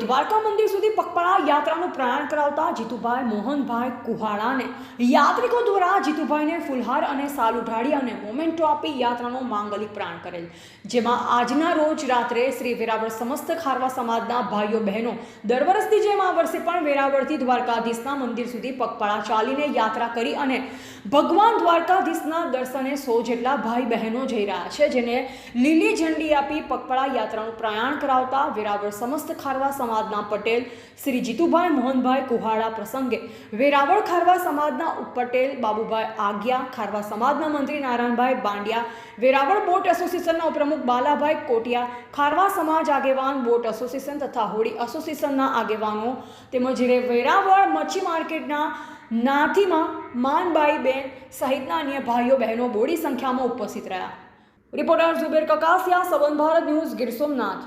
દ્વારકા મંદિર સુધી પગપાળા યાત્રાનું પ્રયાણ કરાવતા જીતુભાઈ મોહનભાઈ કુહાડાને યાત્રિકો દ્વારા જીતુભાઈને ફુલહાર અને સાલ ઉઢાડી અને મોમેન્ટો આપી યાત્રાનો માંગલિક પ્રાણ કરેલ, જેમાં આજના રોજ રાત્રે શ્રી વેરાવળ સમસ્ત ખારવા સમાજના ભાઈઓ બહેનો દર વર્ષની જેમ આ વર્ષે પણ વેરાવળથી દ્વારકાધીશના મંદિર સુધી પગપાળા ચાલીને યાત્રા કરી અને ભગવાન દ્વારકાધીશના દર્શને 100 જેટલા ભાઈ બહેનો જઈ રહ્યા છે, જેને લીલી ઝંડી આપી પગપાળા યાત્રાનું પ્રયાણ કરાવતા વેરાવળ સમસ્ત ખારવા સમાજના પટેલ શ્રી જીતુભાઈ મોહનભાઈ કુહાડા પ્રસંગે વેરાવળ ખારવા સમાજના ઉપપટેલ બાબુભાઈ આગિયા, ખારવા સમાજના મંત્રી નારાયણભાઈ બાંડિયા, વેરાવળ બોટ એસોસિએશનના ઉપપ્રમુખ બાલાભાઈ કોટિયા, ખારવા સમાજ આગેવાન, બોટ એસોસિએશન તથા હોડી એસોસિએશનના આગેવાનો તેમજ વેરાવળ મચ્છી માર્કેટના નાથીમાં માનબાઈ બેન સહિતના અન્ય ભાઈઓ બહેનો બોડી સંખ્યામાં ઉપસ્થિત રહ્યા. રિપોર્ટર ઝુબેર કકાસિયા, સંબંધ ભારત ન્યૂઝ, ગીર સોમનાથ.